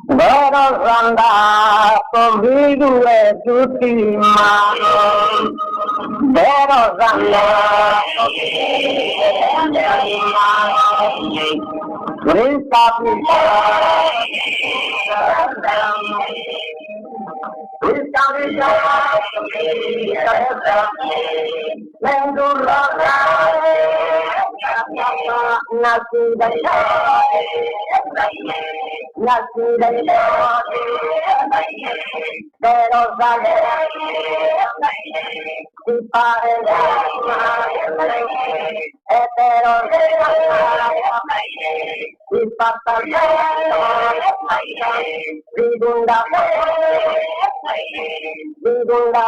Vero andato vidue tutti mano, vero andato tutti mano, pero sale si pare pero si passa Vigunda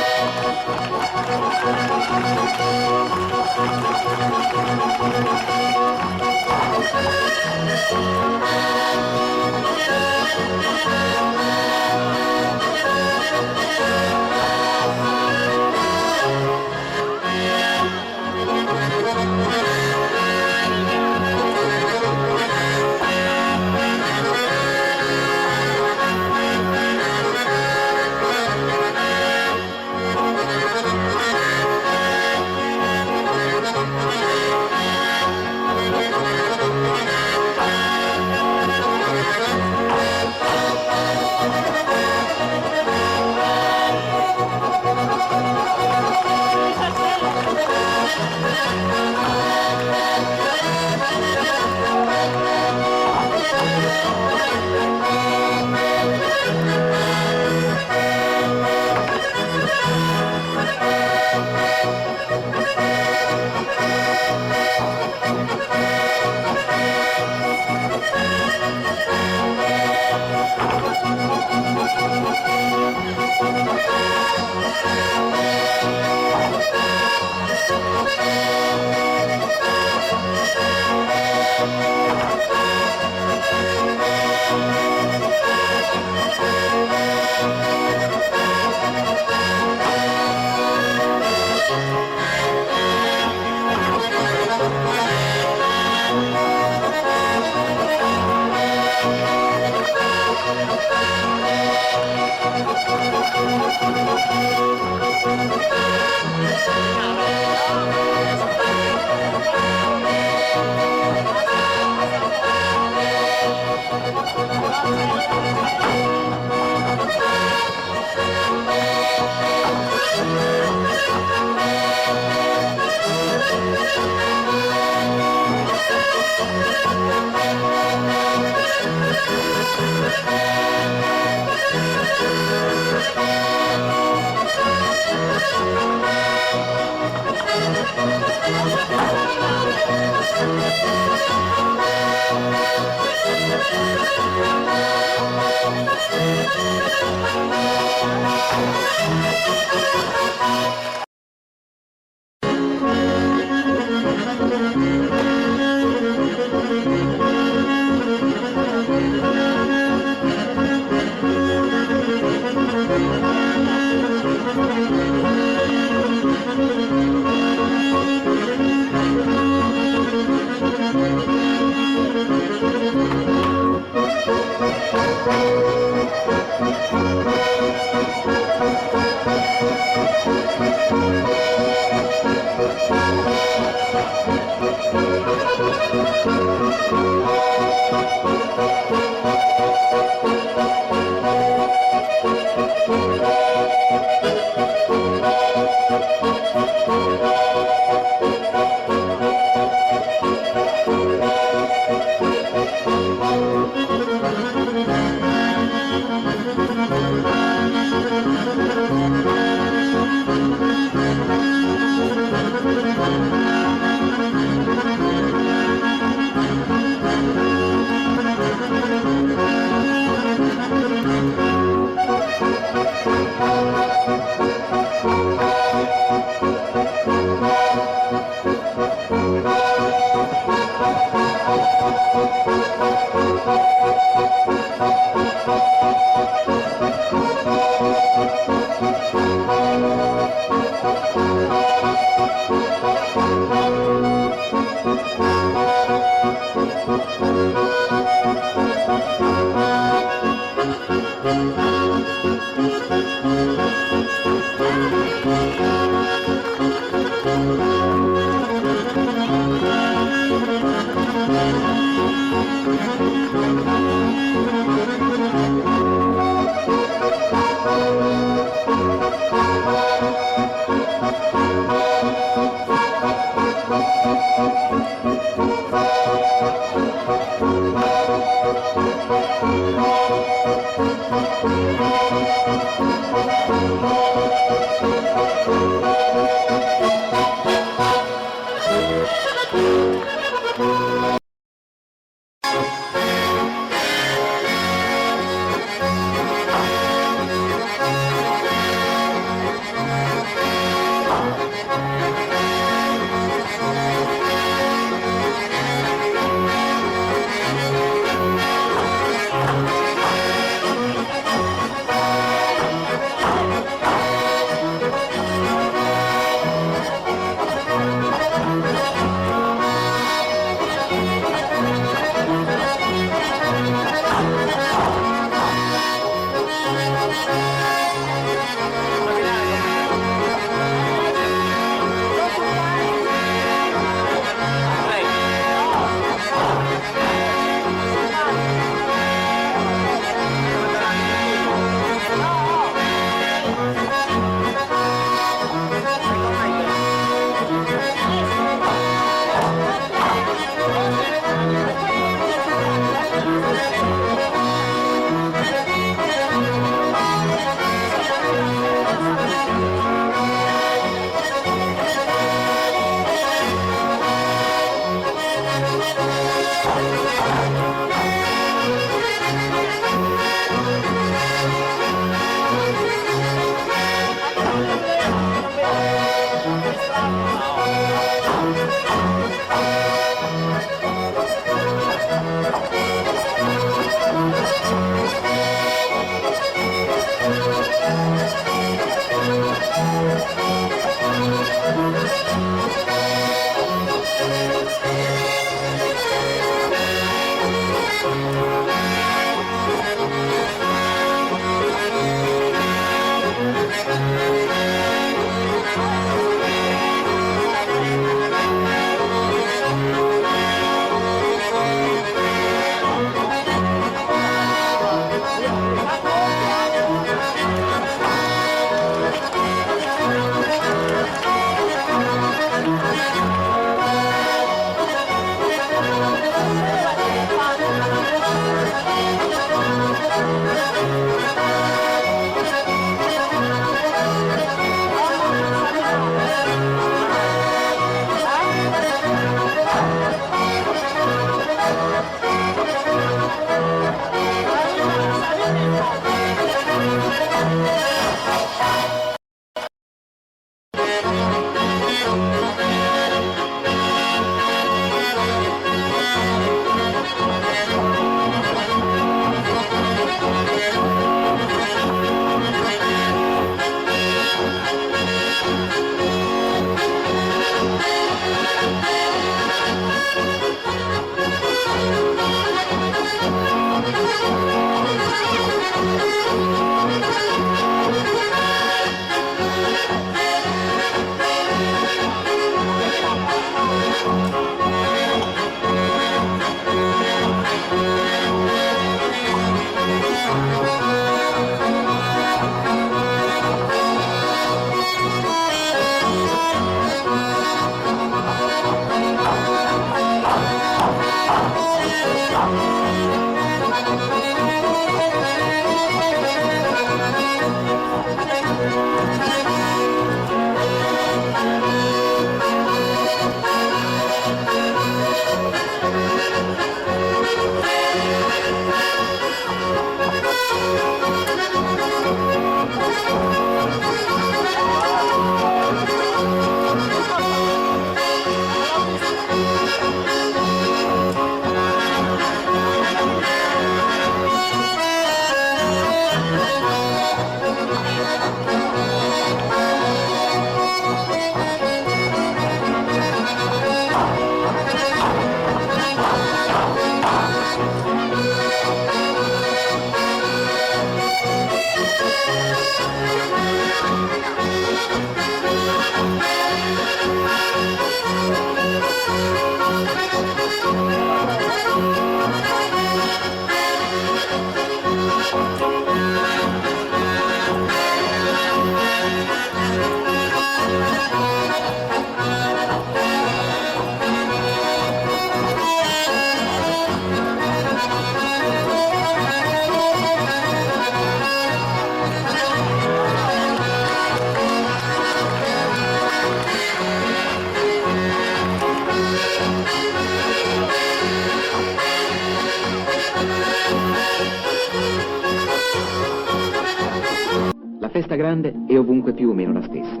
Grande è ovunque più o meno la stessa.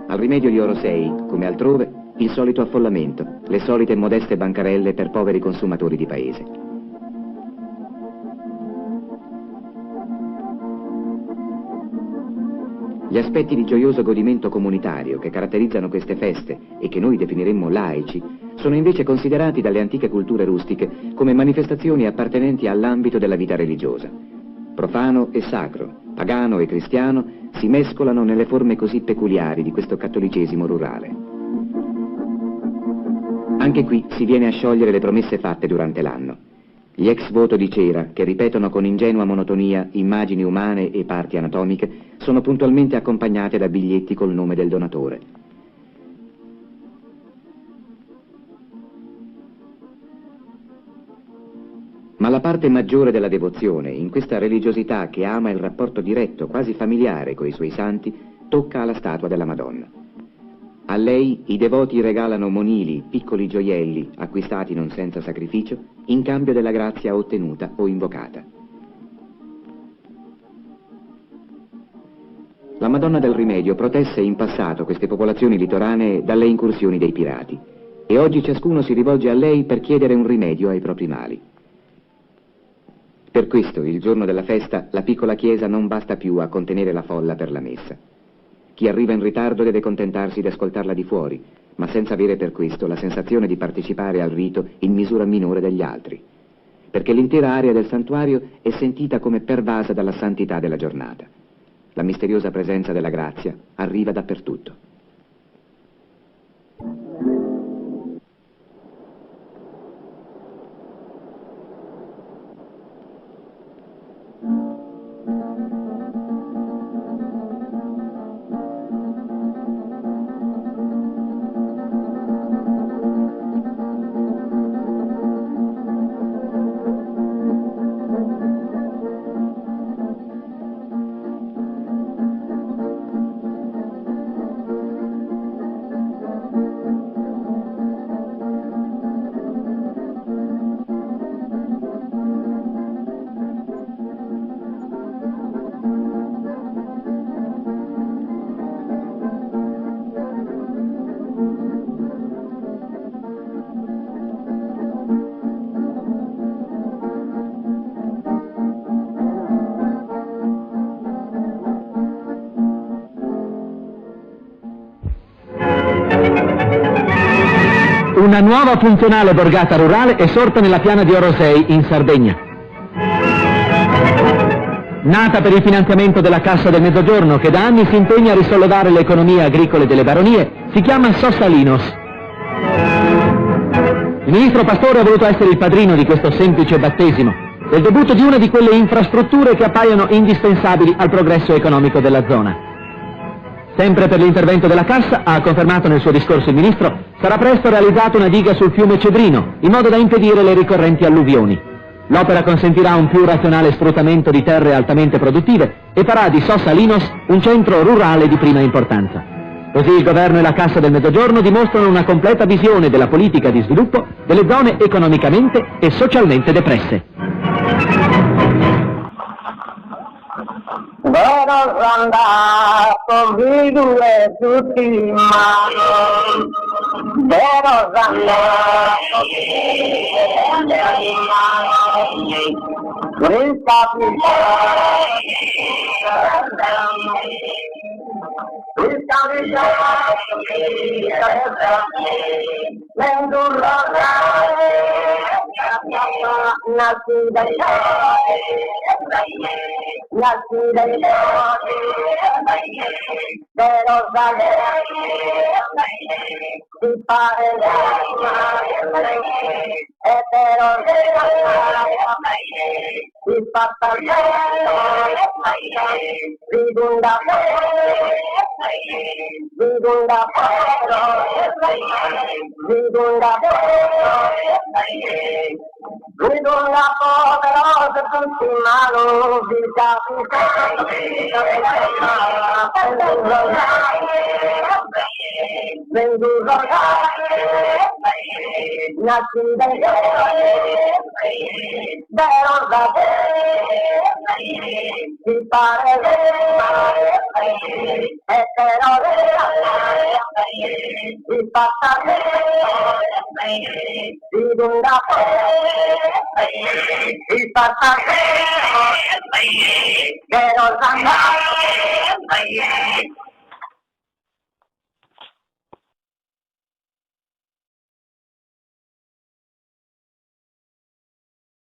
Al Rimedio di Oro 6, come altrove, il solito affollamento, le solite modeste bancarelle per poveri consumatori di paese. Gli aspetti di gioioso godimento comunitario che caratterizzano queste feste e che noi definiremmo laici sono invece considerati dalle antiche culture rustiche come manifestazioni appartenenti all'ambito della vita religiosa. Profano e sacro, pagano e cristiano si mescolano nelle forme così peculiari di questo cattolicesimo rurale. Anche qui si viene a sciogliere le promesse fatte durante l'anno. Gli ex voto di cera, che ripetono con ingenua monotonia immagini umane e parti anatomiche, sono puntualmente accompagnate da biglietti col nome del donatore. Ma la parte maggiore della devozione, in questa religiosità che ama il rapporto diretto, quasi familiare coi suoi santi, tocca alla statua della Madonna. A lei i devoti regalano monili, piccoli gioielli, acquistati non senza sacrificio, in cambio della grazia ottenuta o invocata. La Madonna del Rimedio protesse in passato queste popolazioni litoranee dalle incursioni dei pirati, e oggi ciascuno si rivolge a lei per chiedere un rimedio ai propri mali. Per questo, il giorno della festa, la piccola chiesa non basta più a contenere la folla per la messa. Chi arriva in ritardo deve contentarsi di ascoltarla di fuori, ma senza avere per questo la sensazione di partecipare al rito in misura minore degli altri, perché l'intera area del santuario è sentita come pervasa dalla santità della giornata. La misteriosa presenza della grazia arriva dappertutto. Una nuova funzionale borgata rurale è sorta nella piana di Oro 6, in Sardegna. Nata per il finanziamento della Cassa del Mezzogiorno, che da anni si impegna a risollevare le economie agricole delle baronie, si chiama Sossalinos. Il ministro Pastore ha voluto essere il padrino di questo semplice battesimo, del debutto di una di quelle infrastrutture che appaiono indispensabili al progresso economico della zona. Sempre per l'intervento della Cassa, ha confermato nel suo discorso il Ministro, sarà presto realizzata una diga sul fiume Cedrino, in modo da impedire le ricorrenti alluvioni. L'opera consentirà un più razionale sfruttamento di terre altamente produttive e farà di Sossalinos un centro rurale di prima importanza. Così il Governo e la Cassa del Mezzogiorno dimostrano una completa visione della politica di sviluppo delle zone economicamente e socialmente depresse. Vero andato vidue tutti in mano, vero andato vidue in mano, il capitano, il e però il passato di lunga il passato che non